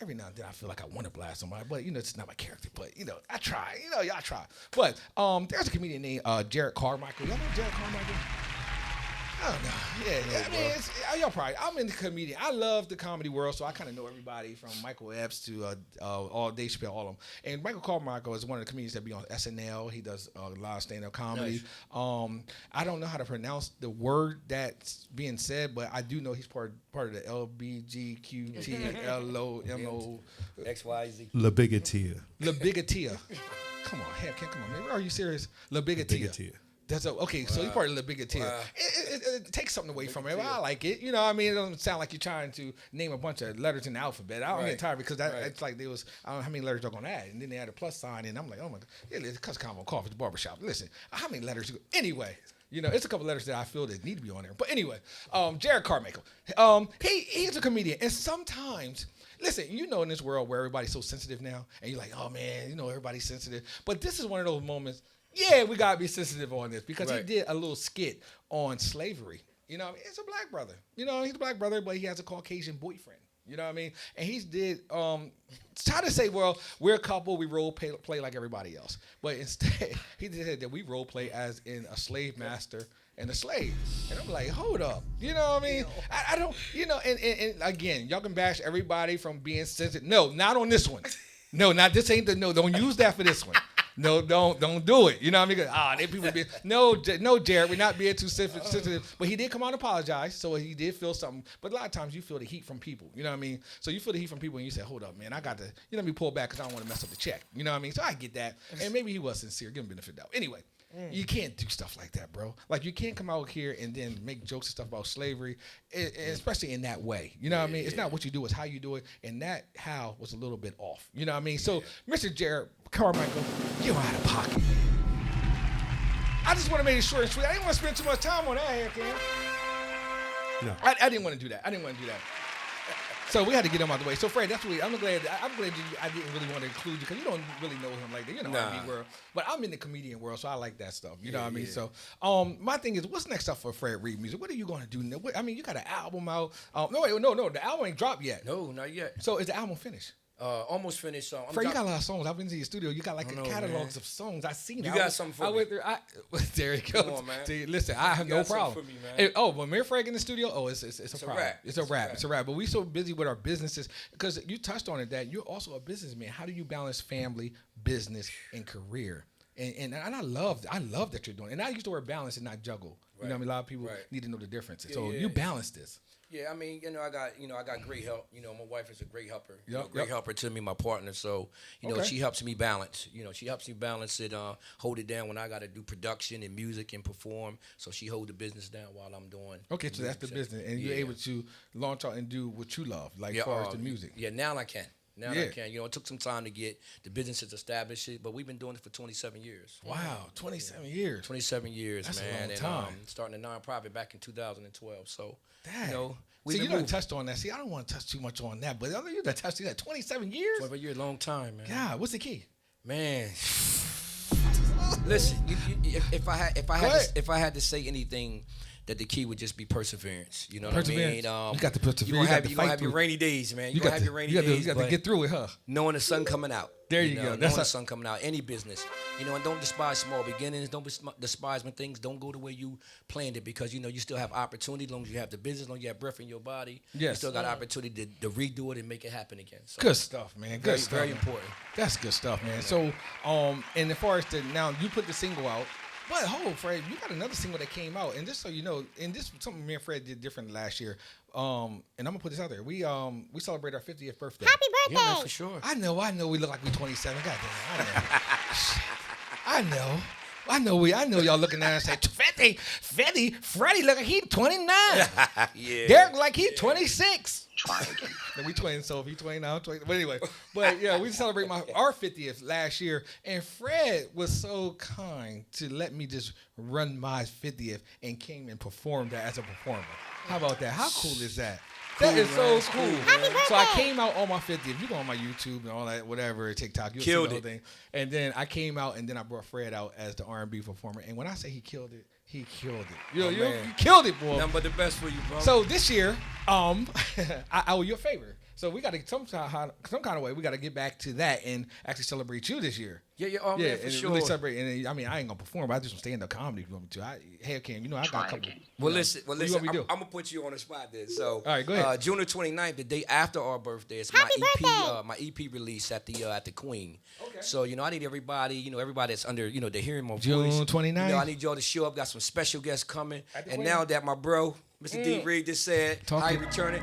Every now and then I feel like I want to blast somebody, but it's not my character. But I try. Y'all try. But there's a comedian named Jared Carmichael. Y'all know Jared Carmichael? I don't know. Yeah. I mean, y'all probably. I'm in the comedian. I love the comedy world, so I kind of know everybody from Michael Epps to all Dave Chappelle, all of them. And Michael Carmichael is one of the comedians that be on SNL. He does a lot of stand-up comedy. Nice. I don't know how to pronounce the word that's being said, but I do know he's part of the LBGQTLOMO XYZ. La Bigotia. La Bigotia. Come on, man. Are you serious? La Bigotia. That's okay. So you're part of the bigger tier. It takes something away from it. But I like it. It doesn't sound like you're trying to name a bunch of letters in the alphabet. I don't get tired because it's like there was. I don't know how many letters they're gonna add, and then they add a plus sign, and I'm like, oh my god, it's Cutsconvocoffee, the barbershop. Listen, how many letters? Anyway, it's a couple letters that I feel that need to be on there. But anyway, Jared Carmichael, he's a comedian, and sometimes. Listen, in this world where everybody's so sensitive now, and you're like, oh man, everybody's sensitive. But this is one of those moments. Yeah, we gotta be sensitive on this because he did a little skit on slavery. It's a black brother. He's a black brother, but he has a Caucasian boyfriend. You know what I mean? And he did try to say, well, we're a couple, we role play like everybody else. But instead, he said that we role play as in a slave master and a slave. And I'm like, hold up. You know what I mean? I don't, and again, y'all can bash everybody from being sensitive. No, not on this one. No, not this ain't don't use that for this one. No, don't do it. You know what I mean? They people be no, Jared, we're not being too sensitive. But he did come out and apologize, so he did feel something. But a lot of times you feel the heat from people. You know what I mean? So you feel the heat from people, and you say, "Hold up, man, I got to, let me pull back because I don't want to mess up the check." You know what I mean? So I get that, and maybe he was sincere. Give him benefit of the doubt. Anyway. You can't do stuff like that, bro. Like, you can't come out here and then make jokes and stuff about slavery, especially in that way. You know what I mean? It's not what you do, it's how you do it. And that how was a little bit off. You know what I mean? So, Mr. Jared Carmichael, you're out of pocket. I just want to make it short and sweet. I didn't want to spend too much time on that here, Cam. No. I didn't want to do that. So we had to get him out the way. So Fred, that's what I'm glad I didn't really want to include you because you don't really know him like that. R&B world, but I'm in the comedian world, so I like that stuff. You know what I mean? So my thing is, what's next up for Fred Reed Music? What are you going to do? You got an album out. No, the album ain't dropped yet. No, not yet. So is the album finished? Almost finished. Fred, you got a lot of songs. I've been to your studio. You got like catalogs of songs. I seen it. You got something for me. There you go. Come on, man. See, listen, I have no problem. For me, man. When me and Fred in the studio, it's a problem. It's a wrap. But we so busy with our businesses because you touched on it that you're also a businessman. How do you balance family, business, and career? And I love that you're doing it. And I use the word balance and not juggle. Right. You know what I mean? A lot of people need to know the difference. So you balance this. Yeah, I mean, I got great help. My wife is a great helper. Great helper to me, my partner. So, she helps me balance. She helps me balance it, hold it down when I got to do production and music and perform. So she hold the business down while I'm doing. Okay, so that's the business, and you're able to launch out and do what you love, like as far as the music. Yeah, now I can. I can. It took some time to get the businesses established, but we've been doing it for 27 years. Wow, 27 years. 27 years, that's man. That's a long time. And starting a nonprofit back in 2012. So, see, you done touched on that. See, I don't want to touch too much on that, but you done touched that 27 years. 27 years, long time, man. God, what's the key, man? Listen, if I had to say anything, that the key would just be perseverance. You know what I mean? You got to persevere. You're going to have your rainy days, man. You got to get through it, huh? Knowing the sun coming out. There you go. Knowing the sun coming out. Any business. And don't despise small beginnings. Don't despise when things don't go the way you planned it because, you still have opportunity as long as you have the business, as long as you have breath in your body. Yes. You still got opportunity to redo it and make it happen again. So, good stuff, man. Good stuff. Very important. That's good stuff, man. So, and as far as now, you put the single out. But Fred, you got another single that came out, and just so you know, and this something me and Fred did different last year. And I'm gonna put this out there. We celebrate our 50th birthday. Happy birthday! Yeah, man, for sure. I know. We look like we're 27. Goddamn, I know y'all looking at us and say, Freddie look like he 29. Yeah. Derek like he 26. try again. We twins, so if he twin now, twin. But anyway, but yeah, we celebrate our 50th last year, and Fred was so kind to let me just run my 50th and came and performed that as a performer. How about that? How cool is that? That is so cool. So I came out on my 50th. You go on my YouTube and all that, whatever, TikTok. You'll Killed see the it. whole thing. And then I came out, and then I brought Fred out as the R&B performer. And when I say he killed it, he killed it. You killed it, boy. Nothing but the best for you, bro. So this year, I owe you a favor. So we got to some kind of way we got to get back to that and actually celebrate you this year. Man, for and sure. Really celebrate. And I mean, I ain't gonna perform, but I do some stand-up comedy if you want me to. Hell, Cam, I got a couple. Well, listen. What you want me to do? I'm gonna put you on the spot then. So, all right, go ahead. June the 29th, the day after our birthday, is my EP release at the Queen. Okay. So I need everybody, everybody that's under, the hearing my voice. June 29th. I need y'all to show up. Got some special guests coming. And now that my bro, Mr. D.reed just said, I returning.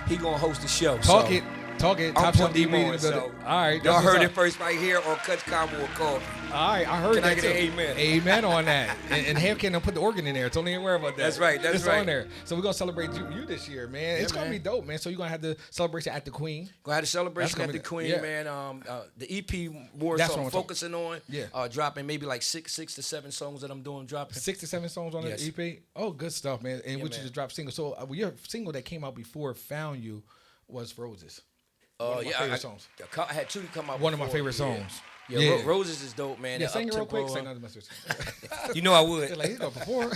He gonna host the show. Talk it. Topshelf D.reed. So all right. Y'all heard it first right here on Cutsconvocoffee. All right, I heard Can that I get too. an amen? Amen on that. and Ham can't put the organ in there. Don't even worry about that. That's right. It's on there. So we're gonna celebrate you this year, man. Yeah, it's gonna be dope, man. So you're gonna have the celebration at the Queen. Gonna have the celebration at the Queen, man. The EP more so I'm focusing on. Dropping maybe like six to seven songs that I'm doing. Dropping 6 to 7 songs on the EP. Oh, good stuff, man. And which you just dropped single. So your single that came out before Found You was Roses. One of my favorite songs. I had two to come out. One of my favorite songs. Yeah, Roses is dope, man. Yeah, sing it real quick. Say another message. You know I would. Like he's gonna perform.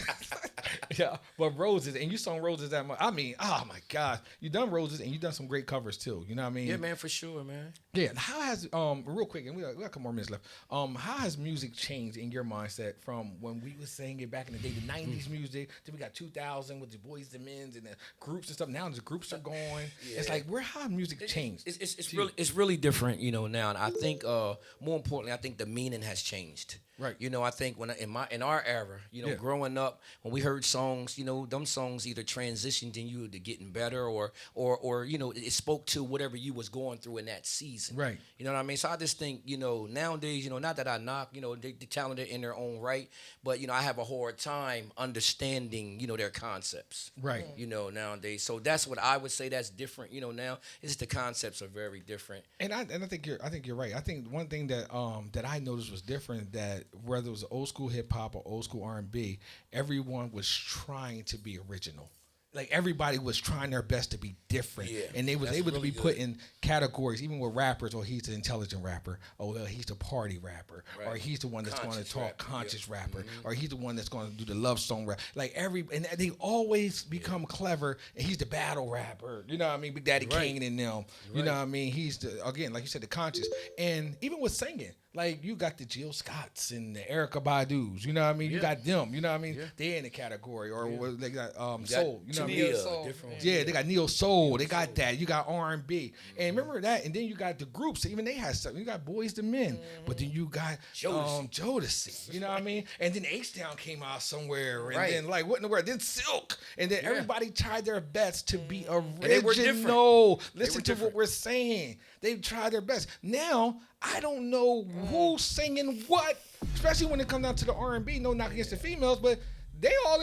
Yeah, but Roses, and you sung Roses that much. I mean, oh my God, you done Roses, and you done some great covers too. You know what I mean? Yeah, man, for sure, man. Yeah. How has real quick, and we got a couple more minutes left. How has music changed in your mindset from when we was singing back in the day, the '90s music? Then we got 2000 with the Boys the Men's and the groups and stuff. Now the groups are going. Yeah. It's like how music changed. It's really different, now. And I think more importantly, I think the meaning has changed. Right. I think in our era, growing up, when we heard songs, them songs either transitioned in you to getting better or it spoke to whatever you was going through in that season. Right. You know what I mean? So I just think, nowadays, not that I knock, they're talented in their own right, but I have a hard time understanding, their concepts. Right. Nowadays. So that's what I would say that's different, now. Is the concepts are very different. And I think you're right. I think one thing that that I noticed was different, that whether it was old school hip hop or old school R&B, everyone was trying to be original. Like everybody was trying their best to be different, and they was able to be put in categories, even with rappers. Or he's the intelligent rapper. Oh well, he's the party rapper, or he's the one that's going to talk conscious rapper, or he's the one that's going to do the love song rap. Like and they always become clever. And he's the battle rapper. You know what I mean? Big Daddy Kane and them. You know what I mean? He's like you said, the conscious. And even with singing, like you got the Jill Scotts and the Erykah Badu's. You know what I mean? You got them. You know what I mean? They're in the category, or they got soul. You know what I mean? They got neo soul. They got that. You got R&B. And remember that. And then you got the groups. Even they had something. You got Boys to Men. But then you got Jodeci. You know what I mean? And then H-Town came out somewhere. And then like what in the world? Then Silk. And then everybody tried their best to be original. Listen to what we're saying. They tried their best. Now I don't know who's singing what, especially when it comes down to the R&B. No knock against the females, but they all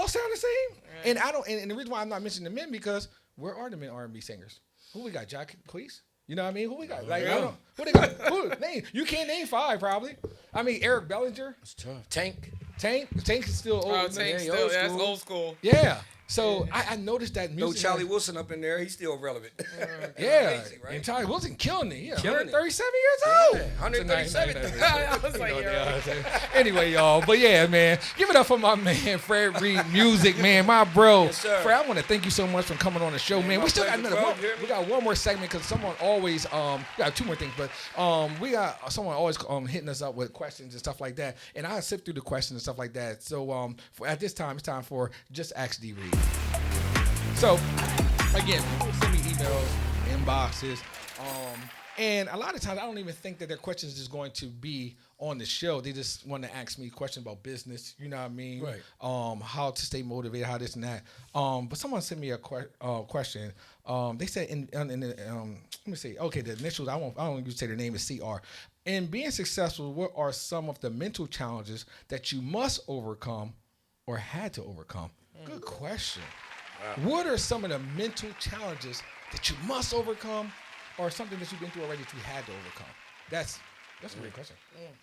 sound the same. And I don't. And the reason why I'm not mentioning the men, because where are the men R&B singers? Who we got? Jack Cleese? You know what I mean? Who we got? Like I don't. Who they got? Name? You can't name 5 probably. I mean Eric Bellinger. It's tough. Tank is still old. Oh, Tank still. That's old school. Yeah. So I noticed that music. No Charlie Wilson up in there. He's still relevant. Amazing, right? And Charlie Wilson killing it. Yeah, 137 years old. 137. I was like, anyway, y'all. But yeah, man. Give it up for my man, Fred Reed Music, man. My bro. Yes, sir. Fred, I want to thank you so much for coming on the show, man. We still got another one. We got one more segment because someone always, we got 2 more things, but we got someone always hitting us up with questions and stuff like that. And I sift through the questions and stuff like that. So at this time, it's time for Just Ask D.reed. So, again, people send me emails, inboxes, and a lot of times I don't even think that their questions is going to be on the show. They just want to ask me questions about business, you know what I mean? Right. How to stay motivated, how this and that. But someone sent me a question. They said, let me see. Okay, the initials, I don't even say their name is CR. In being successful, what are some of the mental challenges that you must overcome or had to overcome? Good question. Wow. What are some of the mental challenges that you must overcome, or something that you've been through already that you had to overcome? That's a great question.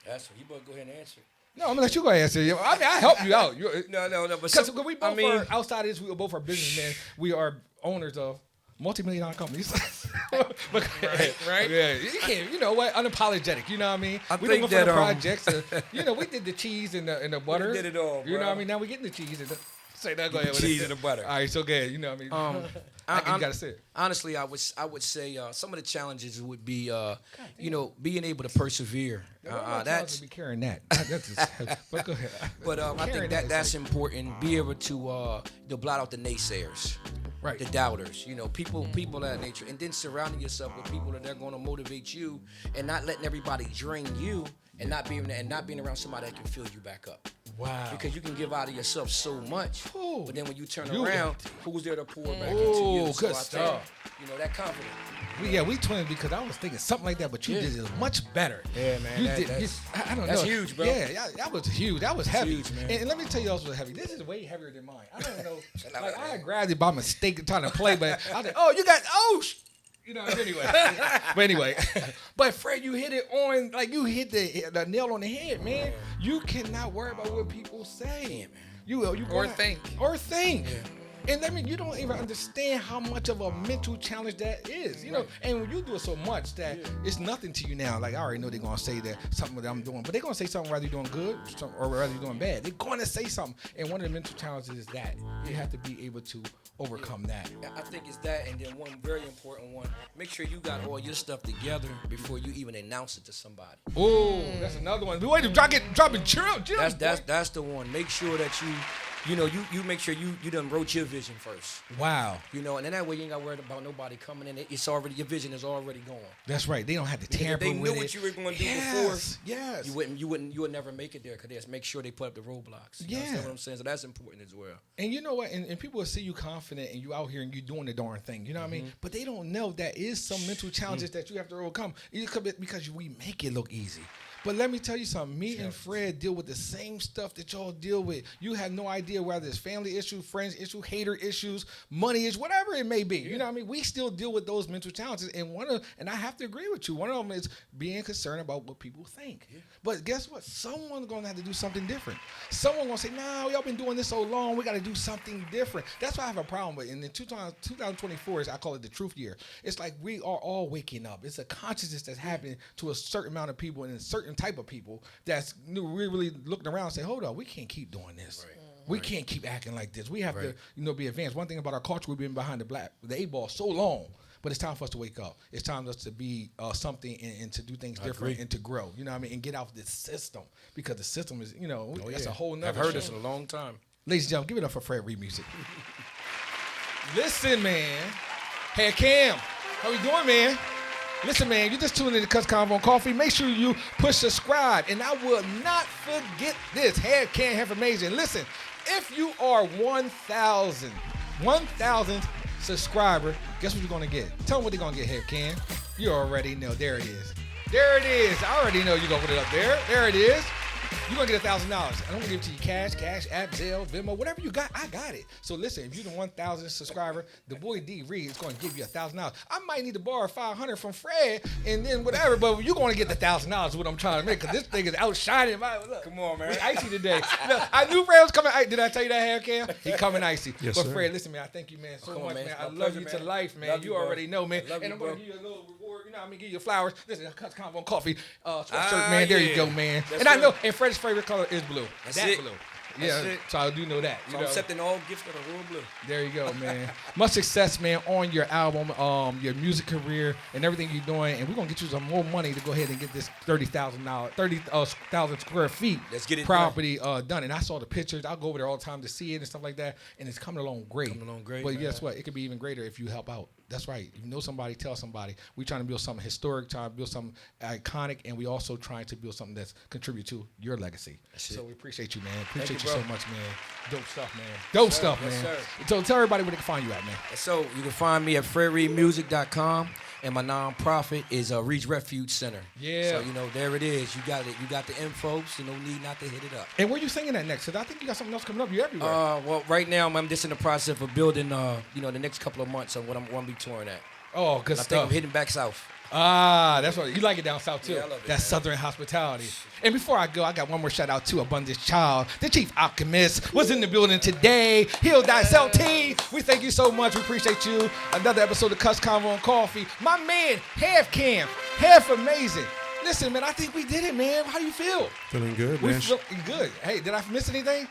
That's what you better go ahead and answer. No, I'm gonna let you go ahead and answer. I mean, I help you out. No. But Because we both are outsiders. We both are businessmen. We are owners of multi-million-dollar companies. right? Yeah, you can't. You know what? Unapologetic. You know what I mean? We don't go for the projects. We did the cheese and the butter. We did it all. You know what I mean? Now we getting the cheese and say that. Go ahead. Cheese and the butter. All right, so good. You know what I mean? You gotta say it. Honestly, I would say some of the challenges would be being able to persevere. That's be carrying that. But go ahead. But I think that's important. Be able to blot out the naysayers. Right. The doubters, people of that nature, and then surrounding yourself with people that are going to motivate you, and not letting everybody drain you, and not being around somebody that can fill you back up. Wow. Because you can give out of yourself so much, but then when you turn around, who's there to pour back into you? Good stuff. That confidence. We twins because I was thinking something like that, but you did it much better. Yeah, man. I don't know. That's huge, bro. Yeah, that was huge. That was heavy. Huge, man. And let me tell you also was heavy. This is way heavier than mine. I don't know. I had grabbed it by mistake trying to play, but I was like, anyway. But Fred, you hit it on, you hit the nail on the head, man. You cannot worry about what people say. Yeah, man. Or think. Yeah. And you don't even understand how much of a mental challenge that is, you know. And when you do it so much that it's nothing to you now. Like, I already know they're gonna say that something that I'm doing, but they're gonna say something whether you're doing good or whether you're doing bad. They're gonna say something. And one of the mental challenges is that you have to be able to overcome that. I think it's that, and then one very important one: make sure you got all your stuff together before you even announce it to somebody. Oh, that's another one. Wait, dropping chill. That's the one. Make sure that you make sure you done wrote your vision first. Wow. And then that way you ain't got to worry about nobody coming in. It's already, your vision is already going. That's right. They don't have to tamper with it. If they knew what you were going to do before, yes. you would never make it there, because make sure they put up the roadblocks. You understand what I'm saying? So that's important as well. And you know what? And people will see you confident and you out here and you doing the darn thing. You know what I mean? But they don't know that is some mental challenges that you have to overcome. Because we make it look easy. But let me tell you something. Me and Fred deal with the same stuff that y'all deal with. You have no idea whether it's family issues, friends issues, hater issues, money issues, whatever it may be. You know what I mean? We still deal with those mental challenges. And I have to agree with you. One of them is being concerned about what people think. Yeah. But guess what? Someone's going to have to do something different. Someone's going to say, no, y'all been doing this so long. We got to do something different. That's what I have a problem with. And in 2024, I call it the truth year. It's like we are all waking up. It's a consciousness that's happening to a certain amount of people and a certain type of people that's really looking around and say, hold on, we can't keep doing this. Right. We can't keep acting like this. We have to, be advanced. One thing about our culture, we've been behind the 8-ball so long, but it's time for us to wake up. It's time for us to be something and to do things different and to grow. You know what I mean? And get out this system, because the system is, that's a whole nother. I've heard this in a long time. Ladies and gentlemen, give it up for Fred Reed Music. Listen, man. Hey, Cam, how we doing, man? Listen, man, you just tuned in to Cutsconvocoffee. Make sure you push subscribe. And I will not forget this. Hair can have amazing. Listen, if you are 1,000 subscriber, guess what you're going to get? Tell them what they're going to get, Hair Can. You already know. There it is. There it is. I already know you're going to put it up there. There it is. You're going to get $1,000. I'm going to give it to you cash, app, Zelle, Venmo, whatever you got, I got it. So listen, if you're the 1,000 subscriber, the boy D.reed is going to give you $1,000. I might need to borrow $500 from Fred and then whatever, but you're going to get the $1,000 is what I'm trying to make, because this thing is outshining my, look. Come on, man. We icy today. Look, I knew Fred was coming. Did I tell you that, Hair Cam? He coming icy. Yes, but sir. Fred, listen, man, I thank you, man, so much, man. I love pleasure, you man. to life, man. Love You you, already know, man. Love And you, I'm going to bro. give you a little reward. You know what I mean? Give you flowers. This is a Cutsconvocoffee sweatshirt, Ah, man. There you yeah. go, man. That's And I right. know, and Fred's favorite color is blue. That's that it. blue. That's Yeah, it. so I do know that. So I'm accepting all gifts that are royal blue. There you go, man. Much success, man, on your album, your music career, and everything you're doing. And we're gonna get you some more money to go ahead and get this 30,000 square feet Let's get it property done. And I saw the pictures. I'll go over there all the time to see it and stuff like that. And it's coming along great. Coming along great, But man. guess what? It could be even greater if you help out. That's right. If you know somebody, tell somebody. We're trying to build something historic, trying to build something iconic, and we also trying to build something that's contribute to your legacy. So we appreciate you, man. Appreciate you so much, man. Dope stuff, man. Dope stuff, Yes, man. sir. So tell everybody where they can find you at, man. So you can find me at fredreedmusic.com, and my nonprofit is Reach Refuge Center. Yeah. So there it is. You got it. You got the info, so no need not to hit it up. And where you singing at next? Because I think you got something else coming up. You everywhere. Well, right now I'm just in the process of building. The next couple of months on what I'm going to be touring at. Oh, good I stuff. think I'm heading back south. Ah, that's what you like it down south too. Yeah, I love it, that man. Southern hospitality. And before I go, I got one more shout out to Abundance Child. The chief alchemist was in the building today. Heal Thyself Tea. We thank you so much. We appreciate you. Another episode of Cuts Convo and Coffee. My man, half amazing. Listen, man, I think we did it, man. How do you feel? Feeling good, We man. feeling good. Hey, did I miss anything?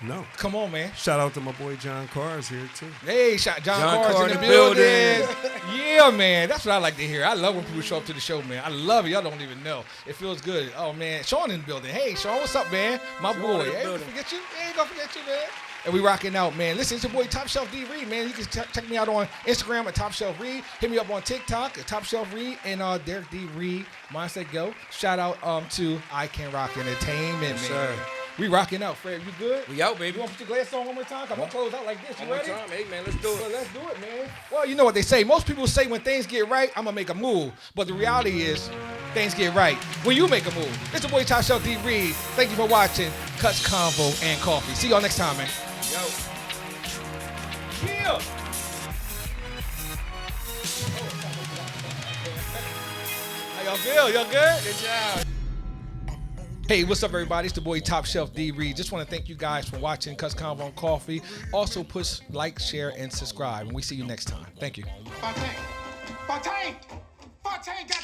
No. Come on, man. Shout out to my boy John Carr's here too. Hey, John Carr's in the building. Yeah, man. That's what I like to hear. I love when people show up to the show, man. I love it. Y'all don't even know. It feels good. Oh, man. Sean in the building. Hey, Sean, what's up, man? My boy. Hey, ain't gonna forget you. Ain't gonna forget you, man. And we rocking out, man. Listen, it's your boy Topshelf D.reed, man. You can check me out on Instagram at Topshelf Reed. Hit me up on TikTok at Topshelf Reed and Derek D.reed. Mindset Go. Shout out to I Can Rock Entertainment, man. Sir. We rocking out, Fred. You good? We out, baby. You want to put your glass on one more time? I'm going to close out like this. You ready? One more time. Hey, man, let's do it. Well, let's do it, man. Well, you know what they say. Most people say when things get right, I'm going to make a move. But the reality is, things get right when you make a move. It's your boy Topshelf D.reed. Thank you for watching Cuts, Convo, and Coffee. See y'all next time, man. Yo. Yeah. How y'all feel? Y'all good? Good job. Hey, what's up, everybody? It's the boy Topshelf D.reed. Just want to thank you guys for watching Cuts Convo and Coffee. Also, push like, share, and subscribe. And we see you next time. Thank you. Fontaine, got